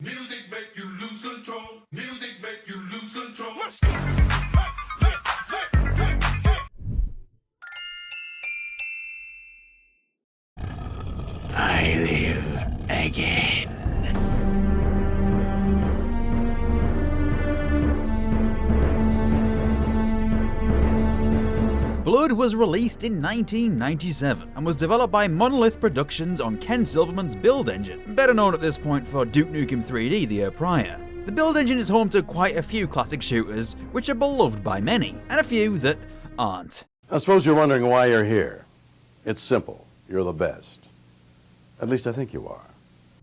Music make you lose control. Music make you lose control. I live again. Blood was released in 1997 and was developed by Monolith Productions on Ken Silverman's build engine, better known at this point for Duke Nukem 3D the year prior. The build engine is home to quite a few classic shooters, which are beloved by many, and a few that aren't. I suppose you're wondering why you're here. It's simple. You're the best. At least I think you are.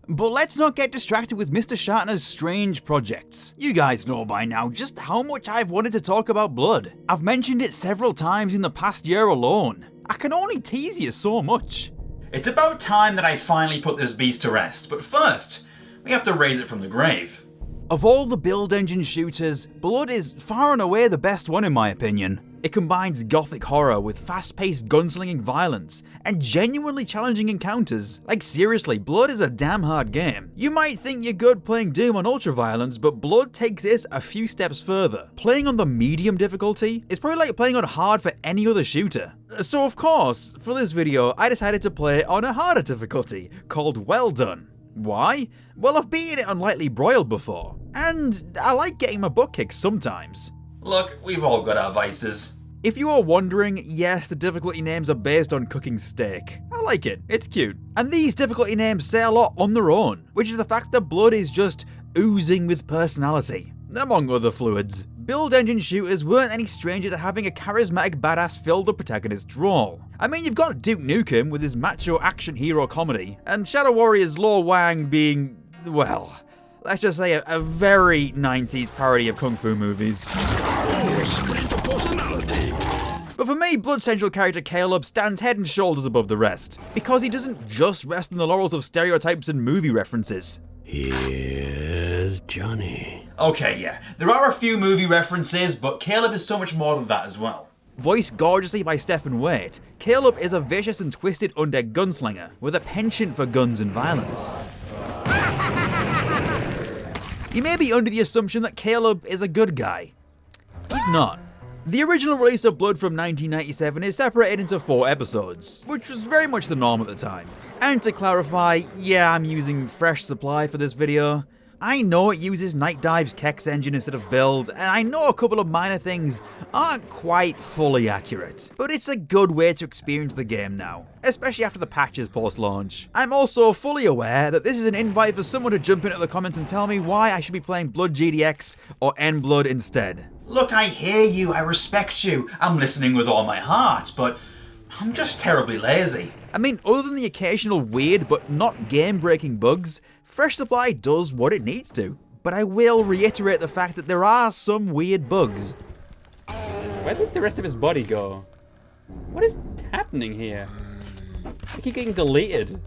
But let's not get distracted with Mr. Shatner's strange projects. You guys know by now just how much I've wanted to talk about Blood. I've mentioned it several times in the past year alone. I can only tease you so much. It's about time that I finally put this beast to rest, but first, we have to raise it from the grave. Of all the build engine shooters, Blood is far and away the best one in my opinion. It combines gothic horror with fast-paced gunslinging violence and genuinely challenging encounters. Like seriously, Blood is a damn hard game. You might think you're good playing Doom on ultraviolence, but Blood takes this a few steps further. Playing on the medium difficulty is probably like playing on hard for any other shooter. So of course, for this video, I decided to play on a harder difficulty called Well Done. Why? Well, I've beaten it on lightly broiled before, and I like getting my butt kicked sometimes. Look, we've all got our vices. If you are wondering, yes, the difficulty names are based on cooking steak. I like it, it's cute. And these difficulty names say a lot on their own, which is the fact that Blood is just oozing with personality, among other fluids. Build engine shooters weren't any stranger to having a charismatic badass filled the protagonist's role. I mean, you've got Duke Nukem with his macho action hero comedy, and Shadow Warrior's Lo Wang being, well, let's just say a very 90s parody of kung fu movies. But for me, Blood's central character Caleb stands head and shoulders above the rest, because he doesn't just rest on the laurels of stereotypes and movie references. Here's Johnny. Okay, yeah, there are a few movie references, but Caleb is so much more than that as well. Voiced gorgeously by Stephen Waite, Caleb is a vicious and twisted undead gunslinger with a penchant for guns and violence. You may be under the assumption that Caleb is a good guy. He's not. The original release of Blood from 1997 is separated into 4 episodes, which was very much the norm at the time. And to clarify, yeah, I'm using fresh supply for this video. I know it uses Night Dive's Kex engine instead of Build, and I know a couple of minor things aren't quite fully accurate, but it's a good way to experience the game now, especially after the patches post-launch. I'm also fully aware that this is an invite for someone to jump into the comments and tell me why I should be playing Blood GDX or N-Blood instead. Look, I hear you, I respect you, I'm listening with all my heart, but I'm just terribly lazy. I mean, other than the occasional weird but not game-breaking bugs, Fresh Supply does what it needs to. But I will reiterate the fact that there are some weird bugs. Where did the rest of his body go? What is happening here? I keep getting deleted.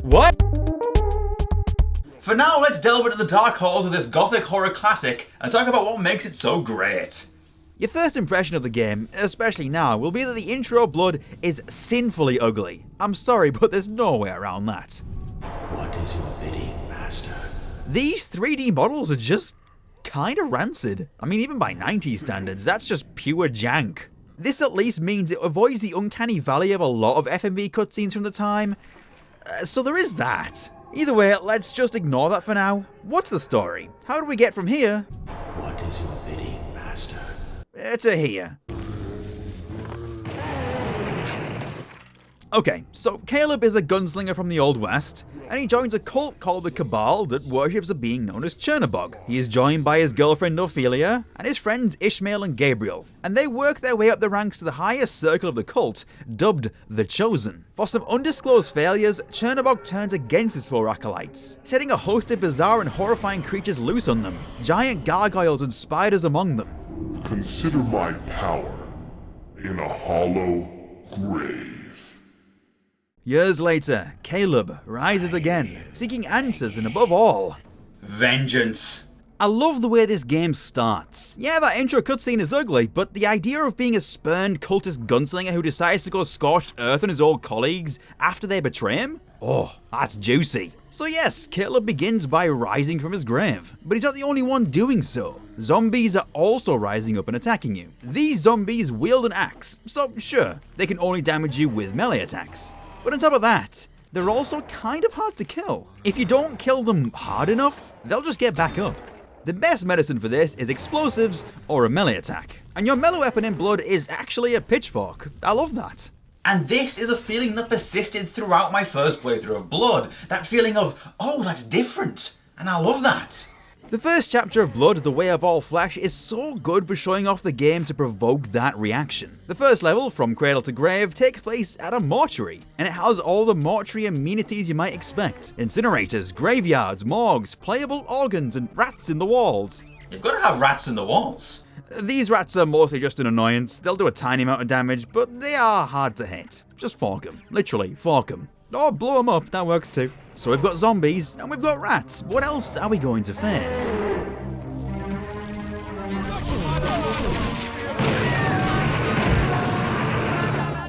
What? For now, let's delve into the dark halls of this gothic horror classic and talk about what makes it so great. Your first impression of the game, especially now, will be that the intro Blood is sinfully ugly. I'm sorry, but there's no way around that. What is your bidding, master? These 3D models are just kinda rancid. I mean, even by 90s standards, that's just pure jank. This at least means it avoids the uncanny valley of a lot of FMV cutscenes from the time. So there is that. Either way, let's just ignore that for now. What's the story? How do we get from here What is your bidding, master? to here? Okay, so Caleb is a gunslinger from the Old West, and he joins a cult called the Cabal that worships a being known as Chernobog. He is joined by his girlfriend Ophelia, and his friends Ishmael and Gabriel, and they work their way up the ranks to the highest circle of the cult, dubbed the Chosen. For some undisclosed failures, Chernobog turns against his 4 acolytes, setting a host of bizarre and horrifying creatures loose on them, giant gargoyles and spiders among them. Consider my power in a hollow grave. Years later, Caleb rises again, seeking answers and above all, vengeance. I love the way this game starts. Yeah, that intro cutscene is ugly, but the idea of being a spurned cultist gunslinger who decides to go scorched earth on his old colleagues after they betray him? Oh, that's juicy. So yes, Caleb begins by rising from his grave, but he's not the only one doing so. Zombies are also rising up and attacking you. These zombies wield an axe, so sure, they can only damage you with melee attacks. But on top of that, they're also kind of hard to kill. If you don't kill them hard enough, they'll just get back up. The best medicine for this is explosives or a melee attack. And your melee weapon in Blood is actually a pitchfork. I love that. And this is a feeling that persisted throughout my first playthrough of Blood. That feeling of, oh, that's different. And I love that. The first chapter of Blood, The Way of All Flesh, is so good for showing off the game to provoke that reaction. The first level, From Cradle to Grave, takes place at a mortuary, and it has all the mortuary amenities you might expect. Incinerators, graveyards, morgues, playable organs, and rats in the walls. You've got to have rats in the walls. These rats are mostly just an annoyance. They'll do a tiny amount of damage, but they are hard to hit. Just fork them. Literally, fork them. Or blow them up, that works too. So we've got zombies, and we've got rats. What else are we going to face?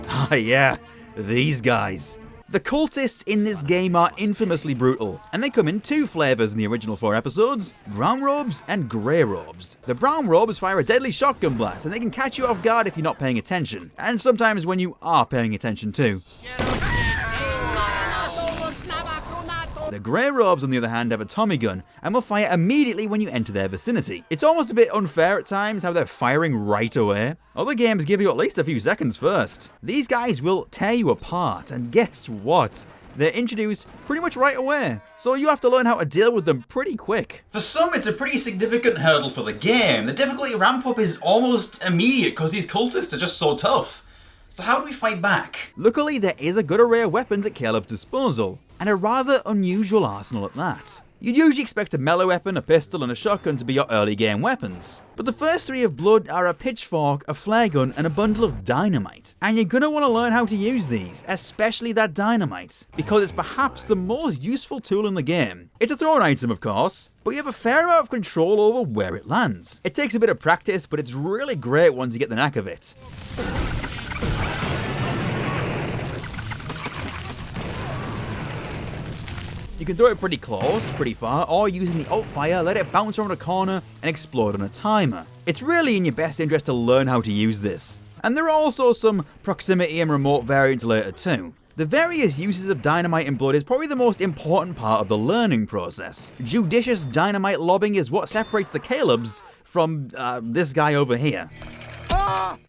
Ah yeah, these guys. The cultists in this game are infamously brutal, and they come in two flavors in the original 4 episodes, brown robes and grey robes. The brown robes fire a deadly shotgun blast, and they can catch you off guard if you're not paying attention, and sometimes when you are paying attention too. The grey robes, on the other hand, have a Tommy gun and will fire immediately when you enter their vicinity. It's almost a bit unfair at times how they're firing right away. Other games give you at least a few seconds first. These guys will tear you apart, and guess what? They're introduced pretty much right away, so you have to learn how to deal with them pretty quick. For some, it's a pretty significant hurdle for the game. The difficulty ramp up is almost immediate because these cultists are just so tough. So how do we fight back? Luckily, there is a good array of weapons at Caleb's disposal, and a rather unusual arsenal at that. You'd usually expect a melee weapon, a pistol, and a shotgun to be your early game weapons. But the first 3 of Blood are a pitchfork, a flare gun, and a bundle of dynamite. And you're gonna want to learn how to use these, especially that dynamite, because it's perhaps the most useful tool in the game. It's a thrown item, of course, but you have a fair amount of control over where it lands. It takes a bit of practice, but it's really great once you get the knack of it. You can throw it pretty close, pretty far, or using the alt fire, let it bounce around a corner and explode on a timer. It's really in your best interest to learn how to use this. And there are also some proximity and remote variants later too. The various uses of dynamite in Blood is probably the most important part of the learning process. Judicious dynamite lobbing is what separates the Calebs from this guy over here.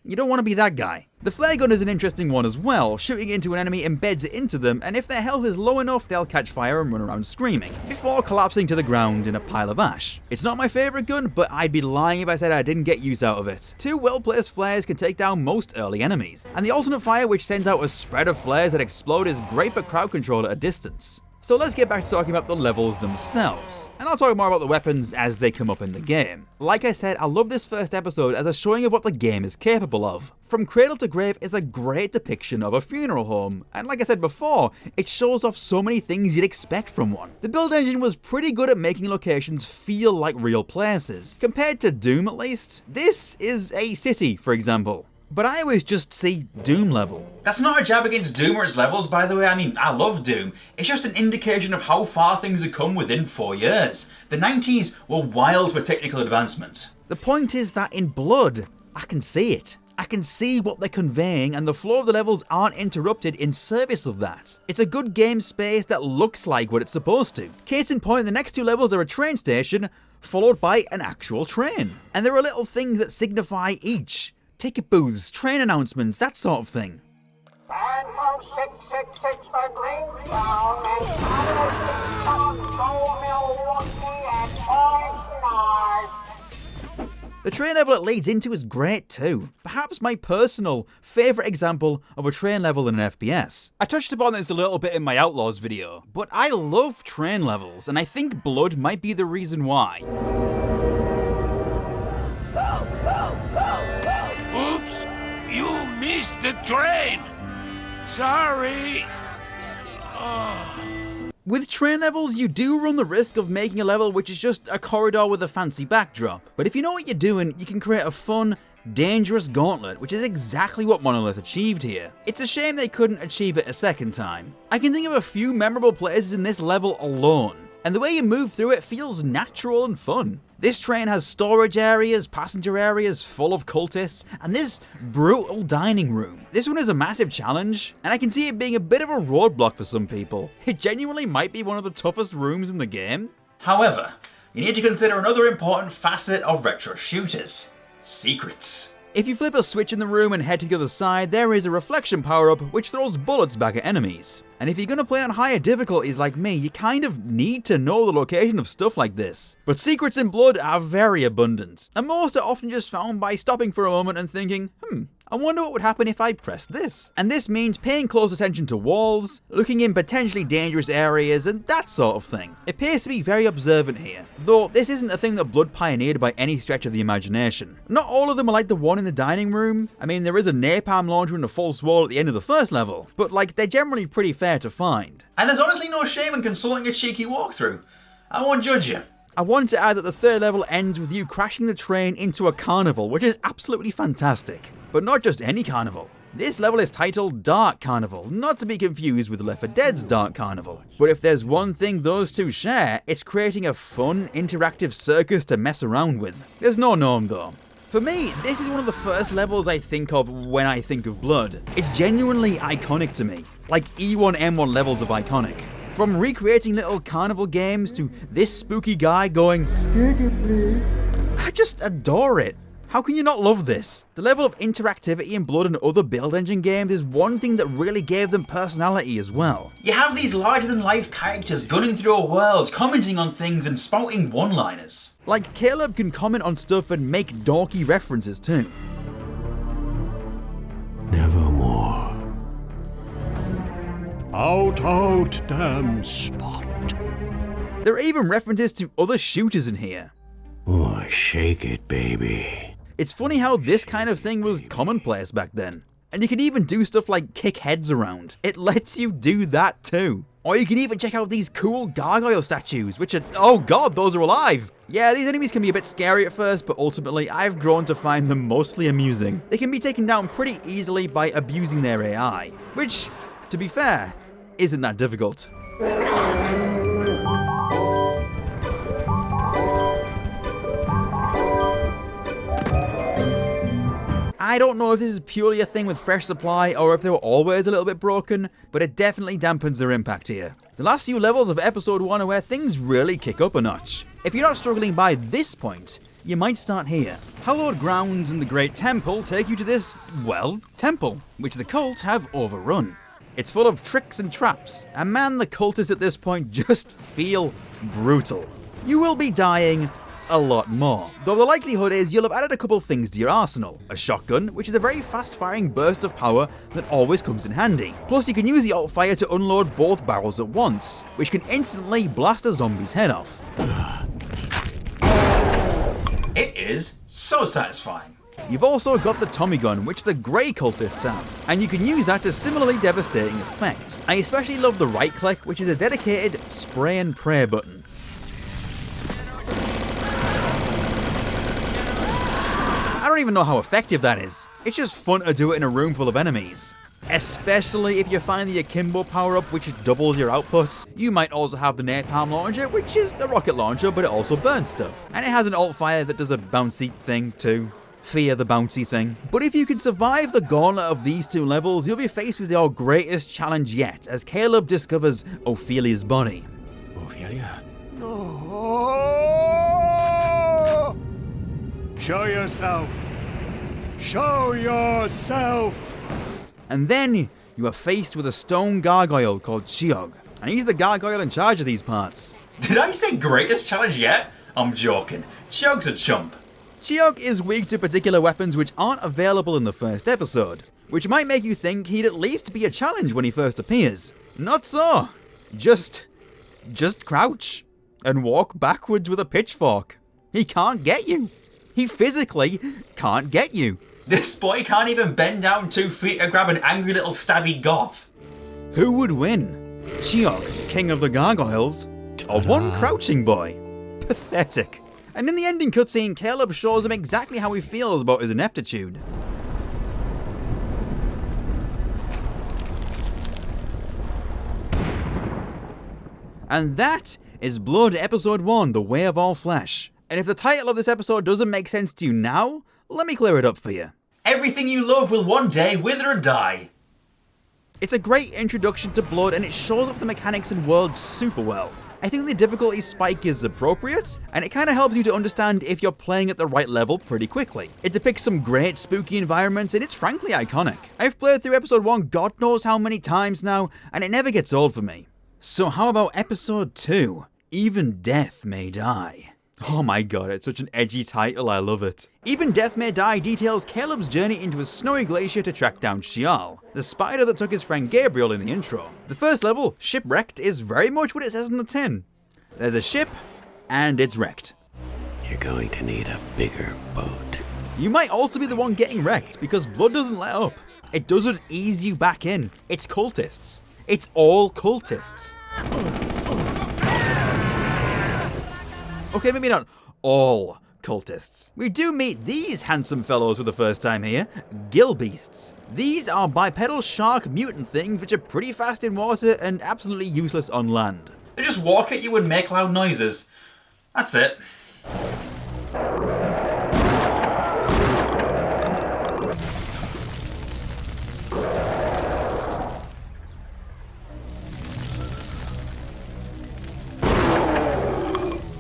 You don't want to be that guy. The flare gun is an interesting one as well. Shooting into an enemy embeds it into them, and if their health is low enough, they'll catch fire and run around screaming, before collapsing to the ground in a pile of ash. It's not my favourite gun, but I'd be lying if I said I didn't get use out of it. 2 well-placed flares can take down most early enemies, and the alternate fire, which sends out a spread of flares that explode, is great for crowd control at a distance. So let's get back to talking about the levels themselves, and I'll talk more about the weapons as they come up in the game. Like I said, I love this first episode as a showing of what the game is capable of. From Cradle to Grave is a great depiction of a funeral home, and like I said before, it shows off so many things you'd expect from one. The build engine was pretty good at making locations feel like real places. Compared to Doom at least, this is a city, for example. But I always just see Doom level. That's not a jab against Doom or its levels, by the way. I mean, I love Doom. It's just an indication of how far things have come within 4 years. The 90s were wild for technical advancement. The point is that in Blood, I can see it. I can see what they're conveying, and the flow of the levels aren't interrupted in service of that. It's a good game space that looks like what it's supposed to. Case in point, the next 2 levels are a train station, followed by an actual train. And there are little things that signify each. Ticket booths, train announcements, that sort of thing. And from 666 for Greentown and Milwaukee and Point The train level it leads into is great too. Perhaps my personal favourite example of a train level in an FPS. I touched upon this a little bit in my Outlaws video, but I love train levels, and I think Blood might be the reason why. Oops! You missed the train! Sorry! Oh. With train levels, you do run the risk of making a level which is just a corridor with a fancy backdrop, but if you know what you're doing, you can create a fun, dangerous gauntlet, which is exactly what Monolith achieved here. It's a shame they couldn't achieve it a second time. I can think of a few memorable places in this level alone, and the way you move through it feels natural and fun. This train has storage areas, passenger areas full of cultists, and this brutal dining room. This one is a massive challenge, and I can see it being a bit of a roadblock for some people. It genuinely might be one of the toughest rooms in the game. However, you need to consider another important facet of retro shooters: secrets. If you flip a switch in the room and head to the other side, there is a reflection power-up which throws bullets back at enemies. And if you're gonna play on higher difficulties like me, you kind of need to know the location of stuff like this. But secrets in Blood are very abundant, and most are often just found by stopping for a moment and thinking, I wonder what would happen if I pressed this. And this means paying close attention to walls, looking in potentially dangerous areas, and that sort of thing. It appears to be very observant here, though this isn't a thing that Blood pioneered by any stretch of the imagination. Not all of them are like the one in the dining room. I mean, there is a napalm launcher and a false wall at the end of the first level, but like, they're generally pretty fair to find. And there's honestly no shame in consulting a cheeky walkthrough. I won't judge you. I want to add that the third level ends with you crashing the train into a carnival, which is absolutely fantastic. But not just any carnival. This level is titled Dark Carnival, not to be confused with Left 4 Dead's Dark Carnival. But if there's one thing those two share, it's creating a fun, interactive circus to mess around with. There's no gnome though. For me, this is one of the first levels I think of when I think of Blood. It's genuinely iconic to me, like E1 M1 levels of iconic. From recreating little carnival games to this spooky guy going, I just adore it. How can you not love this? The level of interactivity in Blood and other build engine games is one thing that really gave them personality as well. You have these larger than life characters gunning through a world, commenting on things and spouting one-liners. Like Caleb can comment on stuff and make dorky references too. Nevermore. Out, damn spot. There are even references to other shooters in here. Oh, shake it, baby. It's funny how this kind of thing was commonplace back then. And you can even do stuff like kick heads around. It lets you do that too. Or you can even check out these cool Gargoyle Statues, which are, oh god, those are alive! Yeah, these enemies can be a bit scary at first, but ultimately I've grown to find them mostly amusing. They can be taken down pretty easily by abusing their AI, which, to be fair, isn't that difficult. I don't know if this is purely a thing with fresh supply or if they were always a little bit broken, but it definitely dampens their impact here. The last few levels of episode 1 are where things really kick up a notch. If you're not struggling by this point, you might start here. Hallowed Grounds and the Great Temple take you to this, well, temple, which the cult have overrun. It's full of tricks and traps, and man, the cultists at this point just feel brutal. You will be dying a lot more, though the likelihood is you'll have added a couple things to your arsenal. A shotgun, which is a very fast-firing burst of power that always comes in handy. Plus you can use the alt fire to unload both barrels at once, which can instantly blast a zombie's head off. It is so satisfying. You've also got the Tommy gun, which the Grey cultists have, and you can use that to similarly devastating effect. I especially love the right click, which is a dedicated spray and pray button. I don't even know how effective that is. It's just fun to do it in a room full of enemies. Especially if you find the Akimbo power-up, which doubles your output. You might also have the napalm launcher, which is a rocket launcher, but it also burns stuff. And it has an alt fire that does a bouncy thing too. Fear the bouncy thing. But if you can survive the gauntlet of these two levels, you'll be faced with your greatest challenge yet, as Caleb discovers Ophelia's body. Ophelia? No! Show yourself! Show yourself! And then you are faced with a stone gargoyle called Chiog, and he's the gargoyle in charge of these parts. Did I say greatest challenge yet? I'm joking. Chiog's a chump. Chiog is weak to particular weapons which aren't available in the first episode, which might make you think he'd at least be a challenge when he first appears. Not so. Just crouch and walk backwards with a pitchfork. He can't get you. He physically can't get you. This boy can't even bend down 2 feet to grab an angry little stabby goth. Who would win? Chiog, king of the gargoyles, or one crouching boy. Pathetic. And in the ending cutscene, Caleb shows him exactly how he feels about his ineptitude. And that is Blood Episode 1, The Way of All Flesh. And if the title of this episode doesn't make sense to you now, let me clear it up for you. Everything you love will one day wither and die. It's a great introduction to Blood and it shows off the mechanics and world super well. I think the difficulty spike is appropriate, and it kind of helps you to understand if you're playing at the right level pretty quickly. It depicts some great spooky environments and it's frankly iconic. I've played through episode 1 God knows how many times now, and it never gets old for me. So how about episode 2? Even Death May Die. Oh my god, it's such an edgy title, I love it. Even Death May Die details Caleb's journey into a snowy glacier to track down Shial, the spider that took his friend Gabriel in the intro. The first level, Shipwrecked, is very much what it says in the tin. There's a ship, and it's wrecked. You're going to need a bigger boat. You might also be the one getting wrecked, because Blood doesn't let up. It doesn't ease you back in. It's cultists. It's all cultists. Okay, maybe not all cultists. We do meet these handsome fellows for the first time here, gill beasts. These are bipedal shark mutant things which are pretty fast in water and absolutely useless on land. They just walk at you and make loud noises. That's it.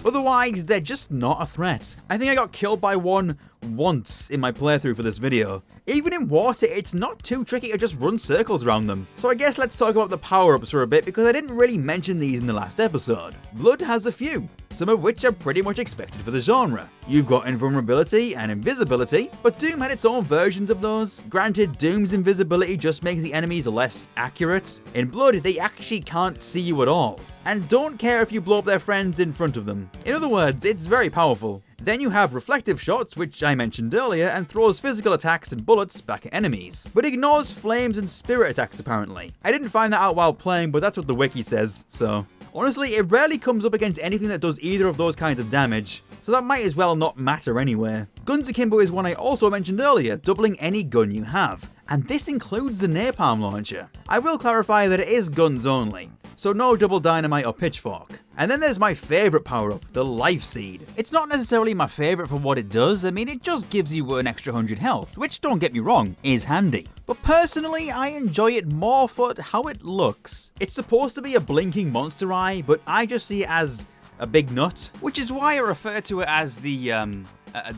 Otherwise, they're just not a threat. I think I got killed by one once in my playthrough for this video. Even in water, it's not too tricky to just run circles around them. So I guess let's talk about the power-ups for a bit, because I didn't really mention these in the last episode. Blood has a few, some of which are pretty much expected for the genre. You've got invulnerability and invisibility, but Doom had its own versions of those. Granted, Doom's invisibility just makes the enemies less accurate. In Blood, they actually can't see you at all, and don't care if you blow up their friends in front of them. In other words, it's very powerful. Then you have reflective shots, which I mentioned earlier, and throws physical attacks and bullets back at enemies, but ignores flames and spirit attacks apparently. I didn't find that out while playing, but that's what the wiki says, so. Honestly, it rarely comes up against anything that does either of those kinds of damage, so that might as well not matter anyway. Guns Akimbo is one I also mentioned earlier, doubling any gun you have, and this includes the napalm launcher. I will clarify that it is guns only, so no double dynamite or pitchfork. And then there's my favourite power-up, the Life Seed. It's not necessarily my favourite for what it does, I mean it just gives you an extra 100 health, which don't get me wrong, is handy. But personally, I enjoy it more for how it looks. It's supposed to be a blinking monster eye, but I just see it as a big nut, which is why I refer to it as the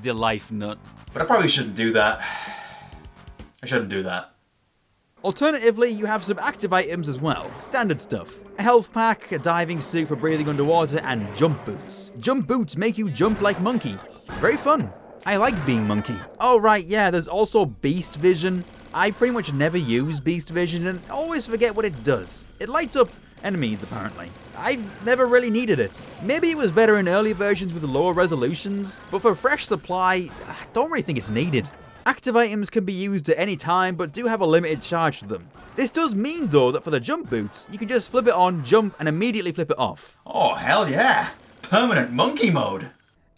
life nut. But I probably shouldn't do that. I shouldn't do that. Alternatively, you have some active items as well, standard stuff. A health pack, a diving suit for breathing underwater, and jump boots. Jump boots make you jump like Monkey. Very fun. I like being Monkey. Oh right, yeah, there's also Beast Vision. I pretty much never use Beast Vision and always forget what it does. It lights up enemies apparently. I've never really needed it. Maybe it was better in early versions with lower resolutions, but for fresh supply, I don't really think it's needed. Active items can be used at any time, but do have a limited charge to them. This does mean though that for the jump boots, you can just flip it on, jump, and immediately flip it off. Oh hell yeah! Permanent monkey mode!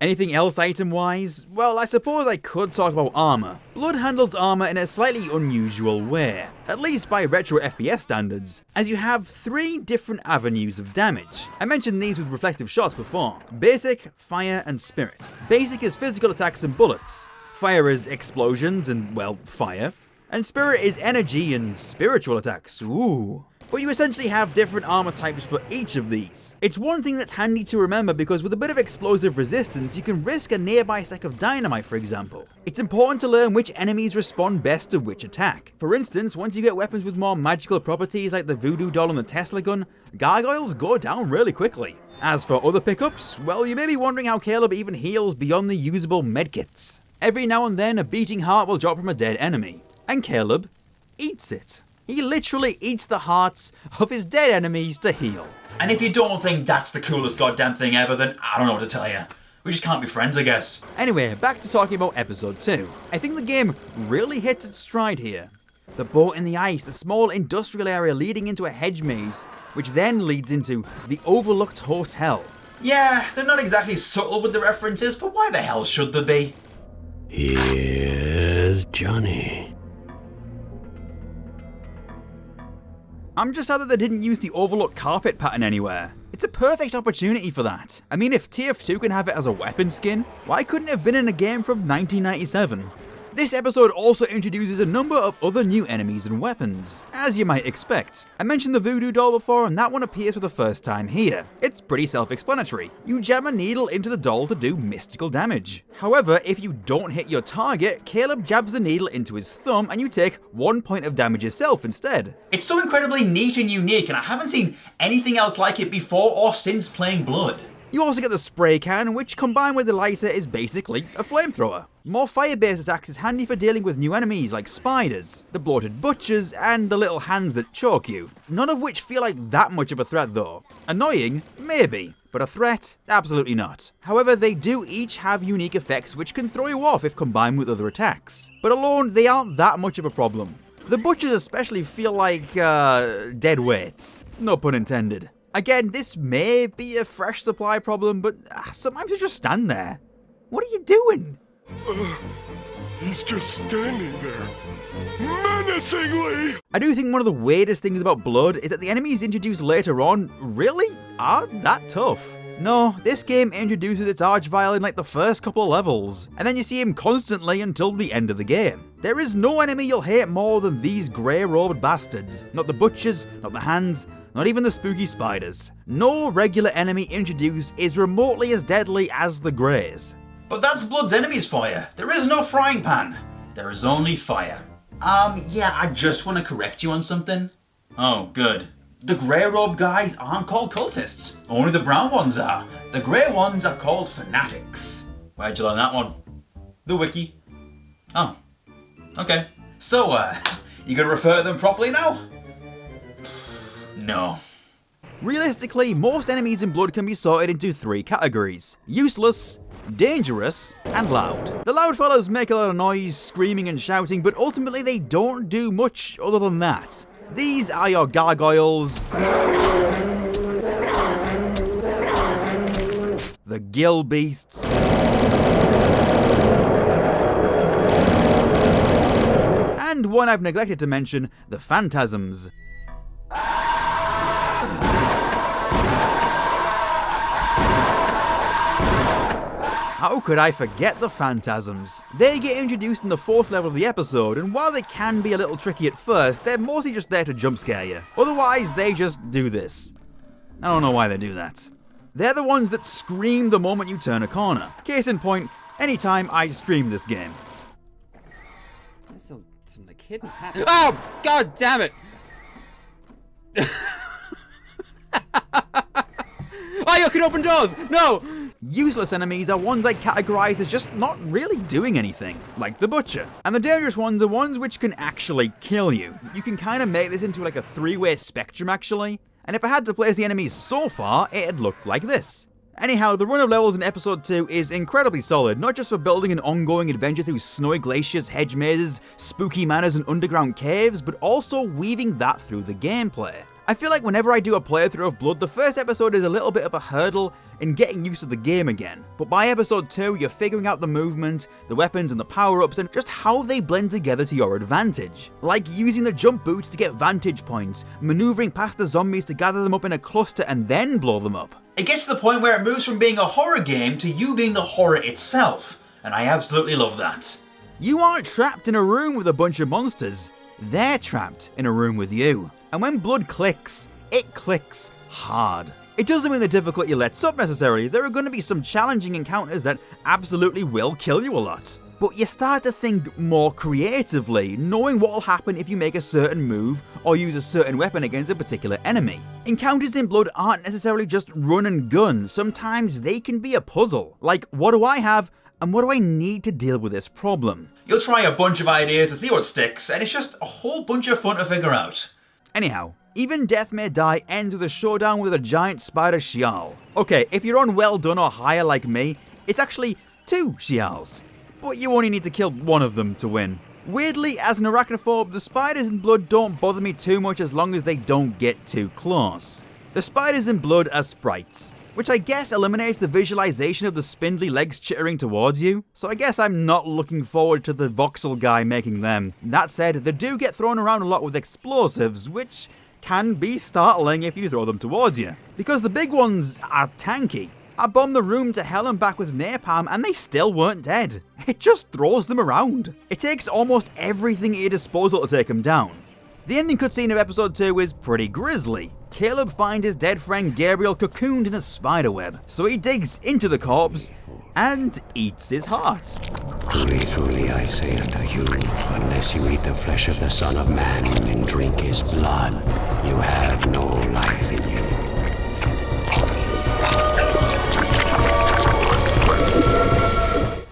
Anything else item-wise? Well, I suppose I could talk about armor. Blood handles armor in a slightly unusual way, at least by retro FPS standards, as you have 3 different avenues of damage. I mentioned these with reflective shots before. Basic, fire, and spirit. Basic is physical attacks and bullets. Fire is explosions and, well, fire. And spirit is energy and spiritual attacks. Ooh. But you essentially have different armor types for each of these. It's one thing that's handy to remember because with a bit of explosive resistance, you can risk a nearby stack of dynamite, for example. It's important to learn which enemies respond best to which attack. For instance, once you get weapons with more magical properties like the Voodoo Doll and the Tesla gun, gargoyles go down really quickly. As for other pickups, well, you may be wondering how Caleb even heals beyond the usable medkits. Every now and then, a beating heart will drop from a dead enemy, and Caleb eats it. He literally eats the hearts of his dead enemies to heal. And if you don't think that's the coolest goddamn thing ever, then I don't know what to tell you. We just can't be friends, I guess. Anyway, back to talking about episode 2. I think the game really hits its stride here. the boat in the ice, the small industrial area leading into a hedge maze, which then leads into the overlooked hotel. Yeah, they're not exactly subtle with the references, but why the hell should they be? Here's Johnny. I'm just sad that they didn't use the overlooked carpet pattern anywhere. It's a perfect opportunity for that. I mean, if TF2 can have it as a weapon skin, why couldn't it have been in a game from 1997? This episode also introduces a number of other new enemies and weapons, as you might expect. I mentioned the Voodoo Doll before, and that one appears for the first time here. It's pretty self-explanatory. You jam a needle into the doll to do mystical damage. However, if you don't hit your target, Caleb jabs the needle into his thumb and you take 1 point of damage yourself instead. It's so incredibly neat and unique, and I haven't seen anything else like it before or since playing Blood. You also get the spray can, which combined with the lighter is basically a flamethrower. More fire-based attacks is handy for dealing with new enemies like spiders, the bloated butchers, and the little hands that choke you. None of which feel like that much of a threat though. Annoying? Maybe. But a threat? Absolutely not. However, they do each have unique effects which can throw you off if combined with other attacks. But alone, they aren't that much of a problem. The butchers especially feel like, dead weights. No pun intended. Again, this may be a fresh supply problem, but sometimes you just stand there. What are you doing? He's just standing there, menacingly! I do think one of the weirdest things about Blood is that the enemies introduced later on really aren't that tough. No, this game introduces its archvile in like the first couple of levels, and then you see him constantly until the end of the game. There is no enemy you'll hate more than these grey-robed bastards. Not the butchers, not the hands, not even the spooky spiders. No regular enemy introduced is remotely as deadly as the greys. But that's Blood's enemies for you. There is no frying pan. There is only fire. Yeah, I just want to correct you on something. Oh, good. The grey-robed guys aren't called cultists. Only the brown ones are. The grey ones are called fanatics. Where'd you learn that one? The wiki. Oh. Okay. So, you gonna refer to them properly now? No. Realistically, most enemies in Blood can be sorted into 3 categories. Useless, dangerous, and loud. The loud fellas make a lot of noise, screaming and shouting, but ultimately they don't do much other than that. These are your gargoyles, the gill beasts, and one I've neglected to mention, the Phantasms. How could I forget the Phantasms? They get introduced in the 4th level of the episode, and while they can be a little tricky at first, they're mostly just there to jump scare you. Otherwise, they just do this. I don't know why they do that. They're the ones that scream the moment you turn a corner. Case in point, anytime I stream this game. The kid in hat. Oh, god damn it! Oh, you can open doors! No! Useless enemies are ones I categorize as just not really doing anything, like the Butcher. And the dangerous ones are ones which can actually kill you. You can kind of make this into like a 3-way spectrum actually. And if I had to place the enemies so far, it'd look like this. Anyhow, the run of levels in episode 2 is incredibly solid, not just for building an ongoing adventure through snowy glaciers, hedge mazes, spooky manors and underground caves, but also weaving that through the gameplay. I feel like whenever I do a playthrough of Blood, the first episode is a little bit of a hurdle in getting used to the game again, but by episode 2 you're figuring out the movement, the weapons and the power-ups and just how they blend together to your advantage. Like using the jump boots to get vantage points, maneuvering past the zombies to gather them up in a cluster and then blow them up. It gets to the point where it moves from being a horror game to you being the horror itself, and I absolutely love that. You aren't trapped in a room with a bunch of monsters, they're trapped in a room with you. And when Blood clicks, it clicks hard. It doesn't mean the difficulty lets up necessarily, there are going to be some challenging encounters that absolutely will kill you a lot. But you start to think more creatively, knowing what will happen if you make a certain move or use a certain weapon against a particular enemy. Encounters in Blood aren't necessarily just run and gun, sometimes they can be a puzzle. Like, what do I have and what do I need to deal with this problem? You'll try a bunch of ideas to see what sticks, and it's just a whole bunch of fun to figure out. Anyhow, Even Death May Die ends with a showdown with a giant spider Shial. Okay, if you're on well done or higher like me, it's actually 2 Shials. But you only need to kill one of them to win. Weirdly, as an arachnophobe, the spiders in Blood don't bother me too much as long as they don't get too close. The spiders in Blood are sprites, which I guess eliminates the visualization of the spindly legs chittering towards you, so I guess I'm not looking forward to the voxel guy making them. That said, they do get thrown around a lot with explosives, which can be startling if you throw them towards you, because the big ones are tanky. I bombed the room to hell and back with napalm and they still weren't dead. It just throws them around. It takes almost everything at your disposal to take them down. The ending cutscene of episode 2 is pretty grisly. Caleb finds his dead friend Gabriel cocooned in a spiderweb, so he digs into the corpse and eats his heart. Truly, truly, I say unto you, unless you eat the flesh of the Son of Man and drink his blood, you have no life in you.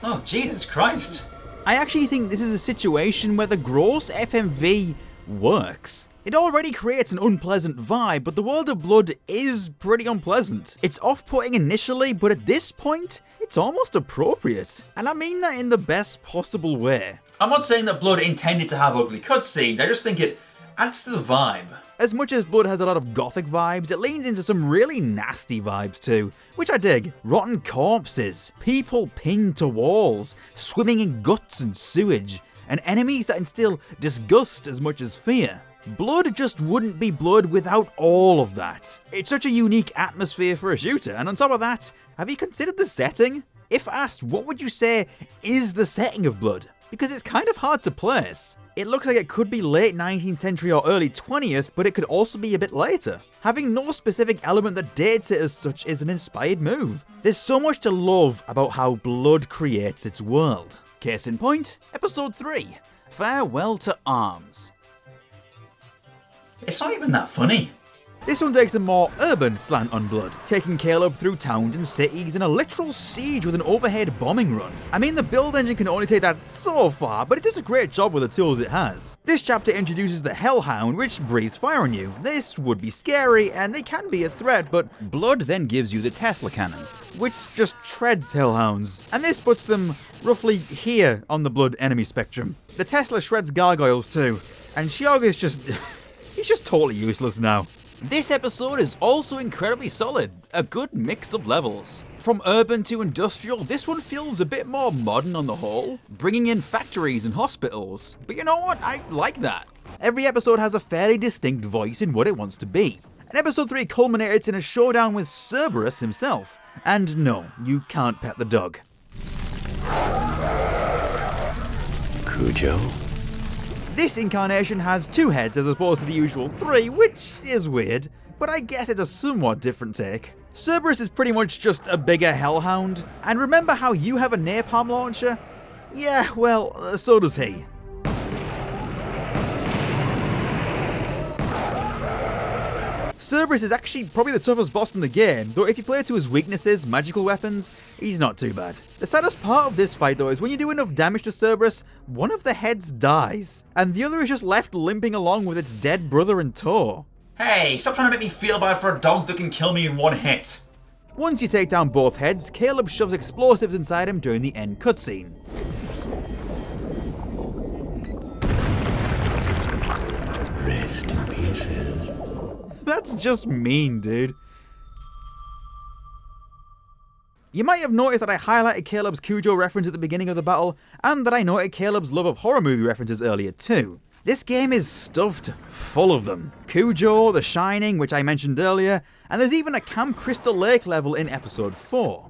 Oh, Jesus Christ. I actually think this is a situation where the gross FMV works. It already creates an unpleasant vibe, but the world of Blood is pretty unpleasant. It's off-putting initially, but at this point, it's almost appropriate. And I mean that in the best possible way. I'm not saying that Blood intended to have ugly cutscenes, I just think it adds to the vibe. As much as Blood has a lot of gothic vibes, it leans into some really nasty vibes too, which I dig. Rotten corpses, people pinned to walls, swimming in guts and sewage, and enemies that instill disgust as much as fear. Blood just wouldn't be Blood without all of that. It's such a unique atmosphere for a shooter, and on top of that, have you considered the setting? If asked, what would you say is the setting of Blood? Because it's kind of hard to place. It looks like it could be late 19th century or early 20th, but it could also be a bit later. Having no specific element that dates it as such is an inspired move. There's so much to love about how Blood creates its world. Case in point, episode 3, Farewell to Arms. It's not even that funny. This one takes a more urban slant on Blood, taking Caleb through towns and cities in a literal siege with an overhead bombing run. I mean, the build engine can only take that so far, but it does a great job with the tools it has. This chapter introduces the Hellhound, which breathes fire on you. This would be scary, and they can be a threat, but Blood then gives you the Tesla cannon, which just treads Hellhounds, and this puts them roughly here on the Blood enemy spectrum. The Tesla shreds gargoyles too, and Shiog is just... he's just totally useless now. This episode is also incredibly solid, a good mix of levels. From urban to industrial, this one feels a bit more modern on the whole, bringing in factories and hospitals. But you know what, I like that. Every episode has a fairly distinct voice in what it wants to be. And episode 3 culminates in a showdown with Cerberus himself. And no, you can't pet the dog. Cujo? This incarnation has 2 heads as opposed to the usual 3, which is weird, but I guess it's a somewhat different take. Cerberus is pretty much just a bigger Hellhound, and remember how you have a napalm launcher? Yeah, well, so does he. Cerberus is actually probably the toughest boss in the game, though if you play to his weaknesses, magical weapons, he's not too bad. The saddest part of this fight though is when you do enough damage to Cerberus, one of the heads dies, and the other is just left limping along with its dead brother in tow. Hey, stop trying to make me feel bad for a dog that can kill me in one hit. Once you take down both heads, Caleb shoves explosives inside him during the end cutscene. Rest in pieces. That's just mean, dude. You might have noticed that I highlighted Caleb's Cujo reference at the beginning of the battle, and that I noted Caleb's love of horror movie references earlier too. This game is stuffed full of them. Cujo, The Shining, which I mentioned earlier, and there's even a Camp Crystal Lake level in episode 4.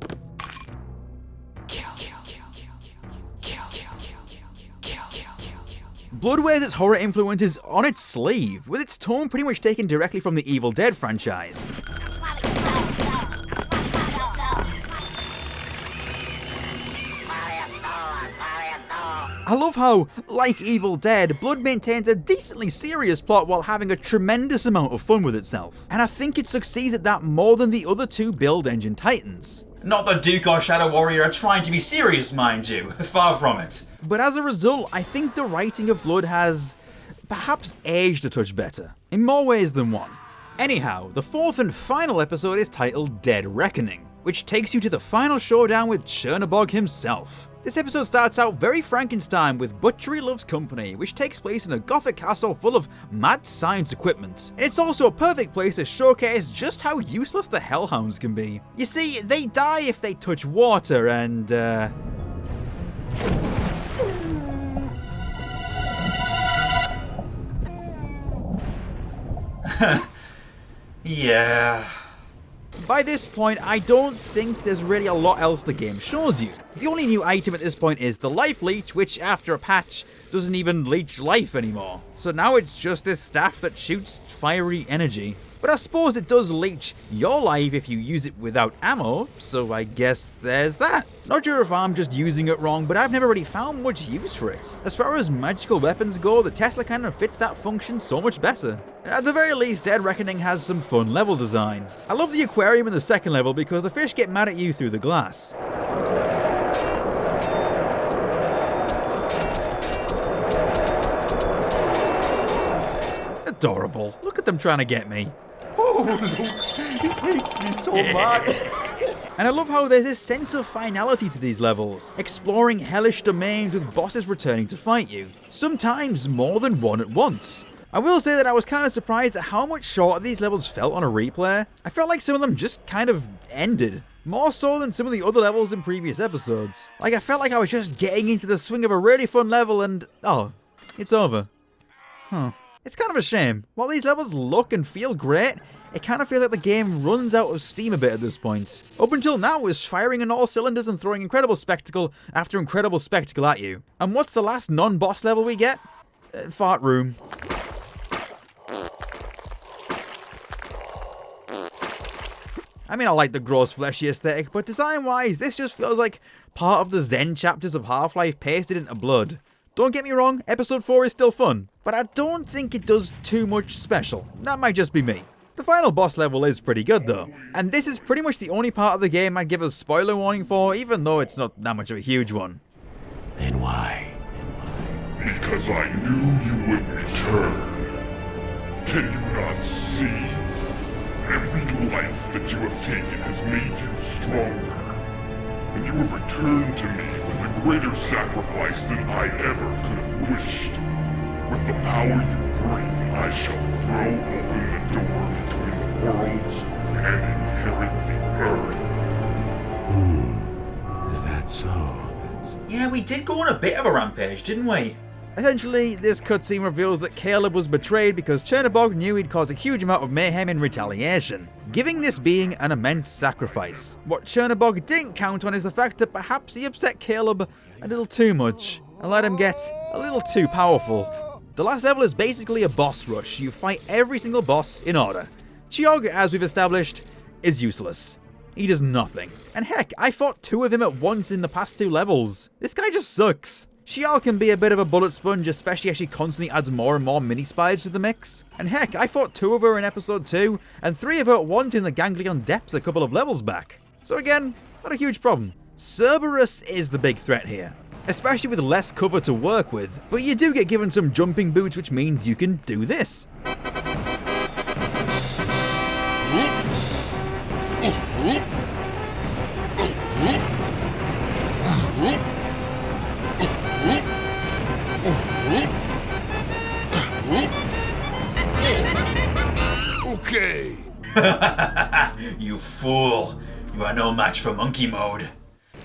Blood wears its horror influences on its sleeve, with its tone pretty much taken directly from the Evil Dead franchise. I love how, like Evil Dead, Blood maintains a decently serious plot while having a tremendous amount of fun with itself. And I think it succeeds at that more than the other 2 build engine titans. Not that Duke or Shadow Warrior are trying to be serious, mind you, far from it. But as a result, I think the writing of Blood has perhaps aged a touch better, in more ways than one. Anyhow, the 4th and final episode is titled Dead Reckoning. which takes you to the final showdown with Chernobog himself. This episode starts out very Frankenstein with Butchery Loves Company, which takes place in a gothic castle full of mad science equipment. And it's also a perfect place to showcase just how useless the Hellhounds can be. You see, they die if they touch water and, yeah. By this point, I don't think there's really a lot else the game shows you. The only new item at this point is the life leech, which after a patch doesn't even leech life anymore. So now it's just this staff that shoots fiery energy. But I suppose it does leech your life if you use it without ammo, so I guess there's that. Not sure if I'm just using it wrong, but I've never really found much use for it. As far as magical weapons go, the Tesla cannon fits that function so much better. At the very least, Dead Reckoning has some fun level design. I love the aquarium in the second level because the fish get mad at you through the glass. Adorable. Look at them trying to get me. It hates me so much. And I love how there's this sense of finality to these levels, exploring hellish domains with bosses returning to fight you, sometimes more than one at once. I will say that I was kind of surprised at how much shorter these levels felt on a replay. I felt like some of them just kind of ended, more so than some of the other levels in previous episodes. Like I felt like I was just getting into the swing of a really fun level and, oh, it's over. Huh. It's kind of a shame. While these levels look and feel great, it kind of feels like the game runs out of steam a bit at this point. Up until now, it was firing on all cylinders and throwing incredible spectacle after incredible spectacle at you. And what's the last non-boss level we get? Fart room. I mean, I like the gross fleshy aesthetic, but design-wise, this just feels like part of the Zen chapters of Half-Life pasted into blood. Don't get me wrong, episode 4 is still fun, but I don't think it does too much special. That might just be me. The final boss level is pretty good though, and this is pretty much the only part of the game I'd give a spoiler warning for, even though it's not that much of a huge one. Then why? Because I knew you would return. Can you not see? Every life that you have taken has made you stronger. And you have returned to me with a greater sacrifice than I ever could have wished. With the power you bring, I shall throw open the door between the worlds and inherit the earth. Is that so? Yeah, we did go on a bit of a rampage, didn't we? Essentially, this cutscene reveals that Caleb was betrayed because Chernobog knew he'd cause a huge amount of mayhem in retaliation, giving this being an immense sacrifice. What Chernobog didn't count on is the fact that perhaps he upset Caleb a little too much, and let him get a little too powerful. The last level is basically a boss rush. You fight every single boss in order. Chiog, as we've established, is useless. He does nothing. And heck, I fought 2 of him at once in the past 2 levels. This guy just sucks. Shial can be a bit of a bullet sponge, especially as she constantly adds more and more mini-spies to the mix. And heck, I fought 2 of her in episode 2, and 3 of her at once in the Ganglion Depths a couple of levels back. So again, not a huge problem. Cerberus is the big threat here, especially with less cover to work with, but you do get given some jumping boots, which means you can do this. Okay. You fool. You are no match for monkey mode.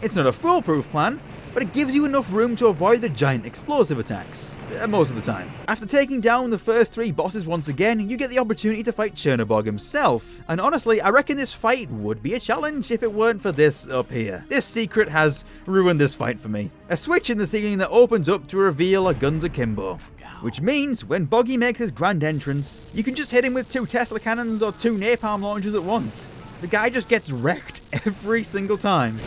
It's not a foolproof plan, but it gives you enough room to avoid the giant explosive attacks, most of the time. After taking down the first 3 bosses once again, you get the opportunity to fight Chernobog himself. And honestly, I reckon this fight would be a challenge if it weren't for this up here. This secret has ruined this fight for me. A switch in the ceiling that opens up to reveal a guns akimbo. Which means, when Boggy makes his grand entrance, you can just hit him with 2 Tesla cannons or 2 napalm launchers at once. The guy just gets wrecked every single time.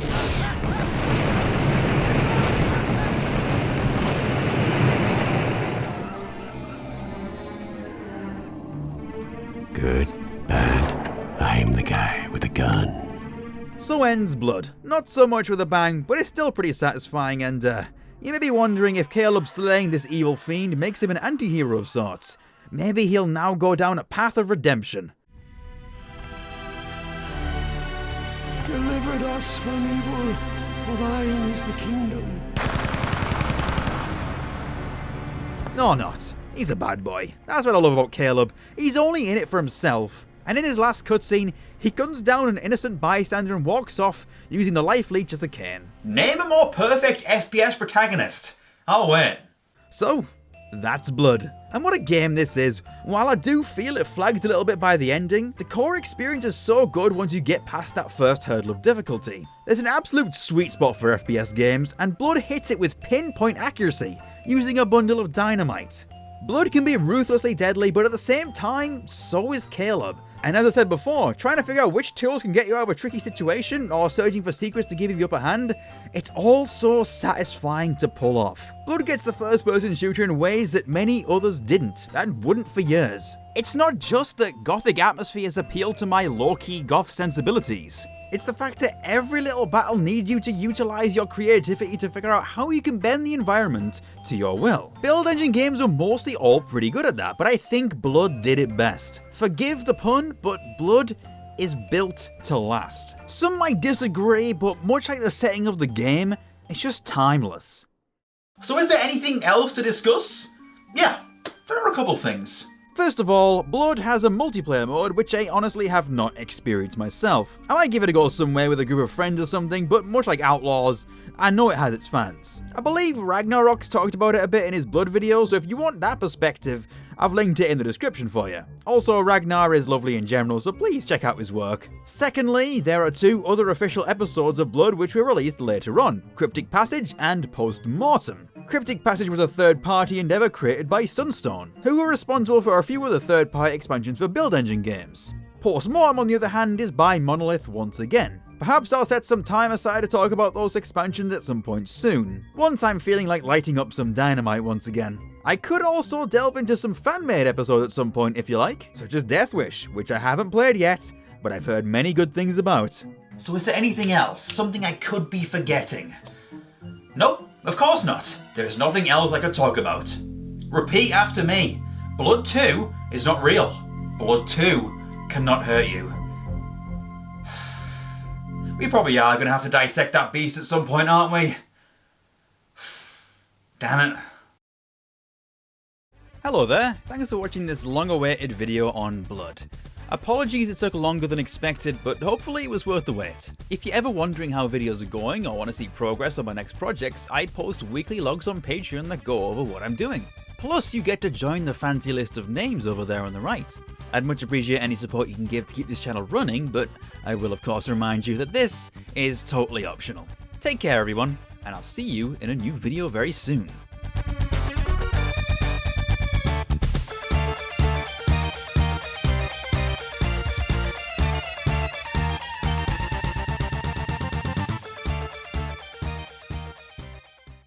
Good, bad, I'm the guy with a gun. So ends Blood. Not so much with a bang, but it's still pretty satisfying, and you may be wondering if Caleb slaying this evil fiend makes him an anti-hero of sorts. Maybe he'll now go down a path of redemption. delivered us from evil, for thine is the kingdom. No, not. He's a bad boy. That's what I love about Caleb. He's only in it for himself. And in his last cutscene, he guns down an innocent bystander and walks off, using the life leech as a cane. Name a more perfect FPS protagonist. I'll wait. So, that's Blood. And what a game this is. While I do feel it flagged a little bit by the ending, the core experience is so good once you get past that first hurdle of difficulty. There's an absolute sweet spot for FPS games, and Blood hits it with pinpoint accuracy, using a bundle of dynamite. Blood can be ruthlessly deadly, but at the same time, so is Caleb. And as I said before, trying to figure out which tools can get you out of a tricky situation, or searching for secrets to give you the upper hand, it's all so satisfying to pull off. Blood gets the first person shooter in ways that many others didn't, and wouldn't for years. It's not just that gothic atmospheres appeal to my low-key goth sensibilities. It's the fact that every little battle needs you to utilize your creativity to figure out how you can bend the environment to your will. Build engine games are mostly all pretty good at that, but I think Blood did it best. Forgive the pun, but Blood is built to last. Some might disagree, but much like the setting of the game, it's just timeless. So is there anything else to discuss? Yeah, there are a couple things. First of all, Blood has a multiplayer mode which I honestly have not experienced myself. I might give it a go somewhere with a group of friends or something, but much like Outlaws, I know it has its fans. I believe Ragnarok's talked about it a bit in his Blood video, so if you want that perspective, I've linked it in the description for you. Also, Ragnar is lovely in general, so please check out his work. Secondly, there are 2 other official episodes of Blood which were released later on, Cryptic Passage and Post-Mortem. Cryptic Passage was a third-party endeavour created by Sunstone, who were responsible for a few other third-party expansions for Build Engine games. Post-Mortem, on the other hand, is by Monolith once again. Perhaps I'll set some time aside to talk about those expansions at some point soon, once I'm feeling like lighting up some dynamite once again. I could also delve into some fan-made episodes at some point if you like, such as Death Wish, which I haven't played yet, but I've heard many good things about. So is there anything else? Something I could be forgetting? Nope, of course not. There's nothing else I could talk about. Repeat after me. Blood 2 is not real. Blood 2 cannot hurt you. We probably are going to have to dissect that beast at some point, aren't we? Damn it. Hello there, thanks for watching this long-awaited video on Blood. Apologies it took longer than expected, but hopefully it was worth the wait. If you're ever wondering how videos are going or want to see progress on my next projects, I post weekly logs on Patreon that go over what I'm doing. Plus, you get to join the fancy list of names over there on the right. I'd much appreciate any support you can give to keep this channel running, but I will of course remind you that this is totally optional. Take care everyone, and I'll see you in a new video very soon.